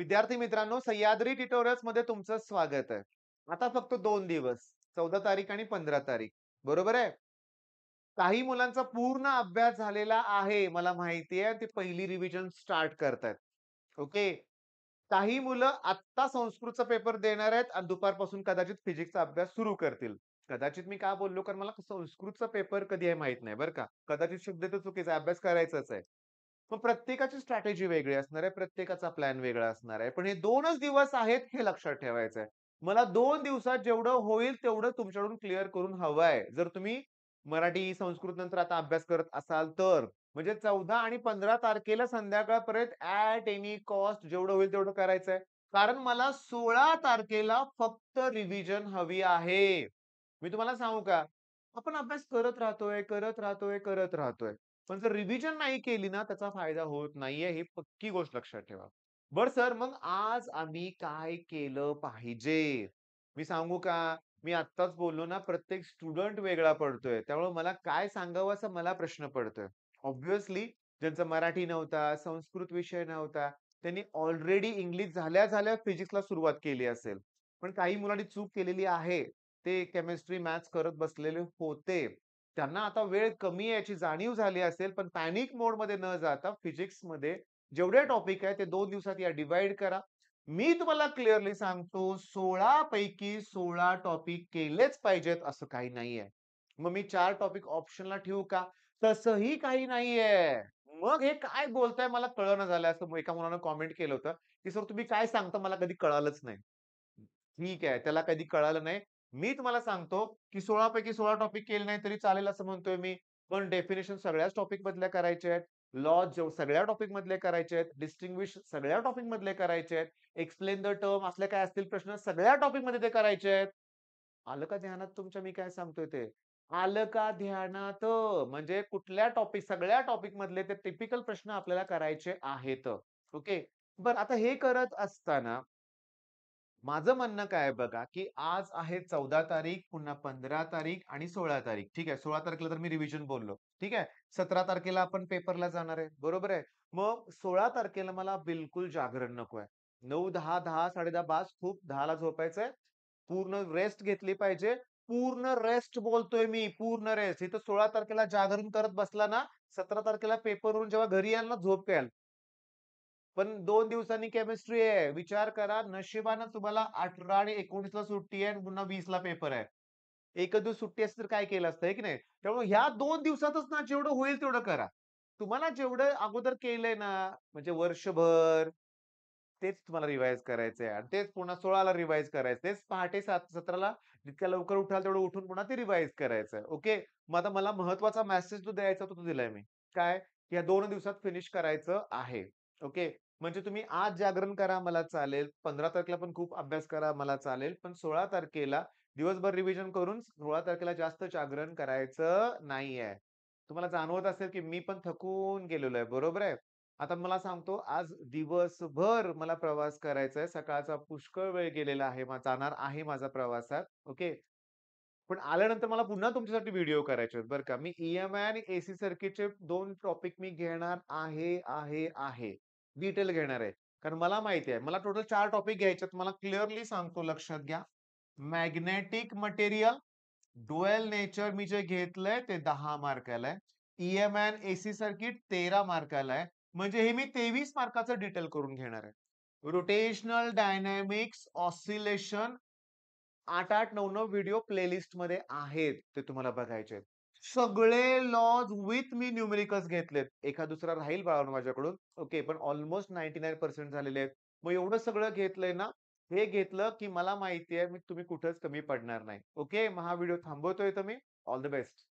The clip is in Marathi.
विद्यार्थी मित्रांनो, सह्याद्री ट्युटोरियल्स मध्ये तुमचं स्वागत आहे. आता फक्त 2 दिवस, 14 तारीख आणि 15 तारीख. बरोबर आहे? काही मुलांचा पूर्ण अभ्यास झालेला आहे, मला माहिती आहे. ते पहिली रिव्हिजन स्टार्ट करतायत. ओके. काही मुलं आत्ता संस्कृतचा पेपर देणार आहेत आणि दुपारपासून कदाचित फिजिक्सचा अभ्यास सुरू करतील. कदाचित मी का बोललो? कारण मला संस्कृतचा पेपर कधी आहे माहीत नाही बरं का. कदाचित शब्द तर चुकीचा आहे, अभ्यास करायचाच आहे. मग प्रत्येकाची स्ट्रॅटेजी वेगळी असणार आहे. प्रत्येकाचा प्लॅन वेगळा असणार आहे. पण हे 2च दिवस आहेत हे लक्षात ठेवायचं आहे. मला 2 दिवसात जेवढं होईल तेवढं तुमच्याकडून क्लिअर करून हवं आहे. जर तुम्ही मराठी, संस्कृत नंतर आता अभ्यास करत असाल तर. म्हणजे 14 आणि 15 तारखेला संध्याकाळपर्यंत ॲट एनी कॉस्ट जेवढं होईल तेवढं करायचंय. कारण मला 16 तारखेला फक्त रिव्हिजन हवी आहे. मी तुम्हाला सांगू का? आपण अभ्यास करत राहतोय, करत राहतोय, करत राहतोय. पण जर रिव्हिजन नाही केली ना, त्याचा फायदा होत नाहीये, ही पक्की गोष्ट लक्षात ठेवा. बरं सर, मग आज आम्ही काय केलं पाहिजे? मी सांगू का? मी आत्ताच बोललो ना, प्रत्येक स्टुडंट वेगळा पडतोय. त्यामुळे मला काय सांगावं असा मला प्रश्न पडतोय. ऑब्व्हियसली ज्यांचा मराठी नव्हता, संस्कृत विषय नव्हता, त्यांनी ऑलरेडी इंग्लिश झाल्या-झाल्या फिजिक्सला सुरुवात केली असेल. पण काही मुलांनी चूक केलेली आहे. ते केमिस्ट्री, मॅथ्स करत बसलेले होते. त्यांना आता वेळ कमी आहे याची जाणीव झाली असेल, पण पॅनिक मोडमध्ये न जाता फिजिक्समध्ये जेवढे टॉपिक आहेत ते 2 दिवसात या डिव्हाईड करा. मी तुम्हाला क्लिअरली सांगतो 16 पैकी 16 टॉपिक केलेच पाहिजेत असं काही नाहीये. मग मी 4 टॉपिक ऑप्शनला ठेवू का? तसंही काही नाहीये. मग हे काय बोलताय मला कळेना झालंय असं एका मुलानं कॉमेंट केलं होतं, की "सर तुम्ही काय सांगता मला कधी कळालंच नाही." ठीक आहे, त्याला कधी कळालं नाही. मी तुम्हाला सांगतो, की 16 पैकी 16 टॉपिक केले नाही तरी चालेल असं म्हणतोय मी. पण डेफिनिशन सगळ्याच टॉपिक मधल्या करायचे आहेत. लॉज सगळ्या टॉपिक मधले करायचे आहेत. डिस्टिंग्विश सगळ्या टॉपिक मधले करायचे आहेत. एक्सप्लेन द टर्म असले काय असतील प्रश्न सगळ्या टॉपिक मध्ये ते करायचे आहेत. आलं का ध्यानात तुमच्या मी काय सांगतोय ते? आलं का ध्यानात? म्हणजे कुठल्या टॉपिक सगळ्या टॉपिक मधले ते टिपिकल प्रश्न आपल्याला करायचे आहेत. ओके. बरं आता हे करत असताना माझं म्हणणं काय आहे बघा, की आज आहे 14 तारीख, पुन्हा 15 तारीख आणि 16 तारीख. ठीक आहे. 16 तारखेला तर मी रिव्हिजन बोललो. ठीक आहे. 17 तारखेला आपण पेपरला जाणार आहे. बरोबर आहे. मग 16 तारखेला मला बिलकुल जागरण नकोय. 9, 10, 10, 10:30 बास खूप 10ला झोपायचंय. पूर्ण रेस्ट घेतली पाहिजे. पूर्ण रेस्ट बोलतोय मी, पूर्ण रेस्ट. इथं 16 तारखेला जागरण करत बसला ना, 17 तारखेला पेपरवरून जेव्हा घरी याल ना, झोप याल. पण 2 दिवसांनी केमिस्ट्री आहे. विचार करा नशिबानं तुम्हाला 18 आणि 19ला सुट्टी आहे आणि पुन्हा 20ला पेपर आहे. एकच दिवस सुट्टी असती तर काय केलं असतं, आहे की नाही? त्यामुळे ह्या 2 दिवसातच ना जेवढं होईल तेवढं करा. तुम्हाला जेवढं अगोदर केलंय ना, म्हणजे वर्षभर तेच तुम्हाला रिवाईज करायचंय आणि तेच पुन्हा 16ला रिवाईज करायचं. तेच पहाटे 17ला जितक्या लवकर उठाल तेवढं उठून पुन्हा ते रिवाईज करायचंय. ओके. मग आता मला महत्त्वाचा मेसेज जो द्यायचा होता तो दिलाय मी. काय? की या 2 दिवसात फिनिश करायचं आहे. ओके. म्हणजे तुम्ही आज जागरण करा मला चालेल. 15 तारखेला पण खूप अभ्यास करा मला चालेल. पण 16 तारखेला दिवसभर रिव्हिजन करून 16 तारखेला जास्त जागरण करायचं नाहीये. तुम्हाला जाणवत असेल की मी पण थकून गेलेलो आहे. बरोबर आहे? आता मला सांगतो आज दिवसभर मला प्रवास करायचा आहे. सकाळचा पुष्कळ वेळ गेलेला आहे. जाणार आहे माझा प्रवासात. ओके. पण आल्यानंतर मला पुन्हा तुमच्यासाठी व्हिडिओ करायचे आहेत बरं का. मी ई-एम-आय आणि एसी सर्किटचे 2 टॉपिक मी घेणार आहे. डिटेल घेणार आहे. कारण मला माहिती आहे. मला टोटल 4 टॉपिक घ्यायचे आहेत. मला क्लिअरली सांगतो लक्षात घ्या. मॅग्नेटिक मटेरियल, ड्युअल नेचर मी जे घेतलंय ते 10 मार्काला आहे. ई-एम-आय आणि एसी सर्किट 13 मार्काला आहे. म्हणजे हे मी 23 मार्काचं डिटेल करून घेणार आहे. रोटेशनल डायनॅमिक्स, ऑसिलेशन 8-8, 9-9 व्हिडिओ प्लेलिस्टमध्ये आहेत. ते तुम्हाला बघायचे आहेत. सगळे लॉज विथ मी न्यूमेरिकल्स घेतलेत. एखाद दुसरा राहील बाळांनो माझ्याकडून. ओके. पण ऑलमोस्ट 99% झालेले आहेत. मग एवढं सगळं घेतलंय ना, हे घेतलं की मला माहिती आहे तुम्ही कुठेच कमी पडणार नाही. ओके. मग हा व्हिडिओ थांबवतोय तर मी. All the best.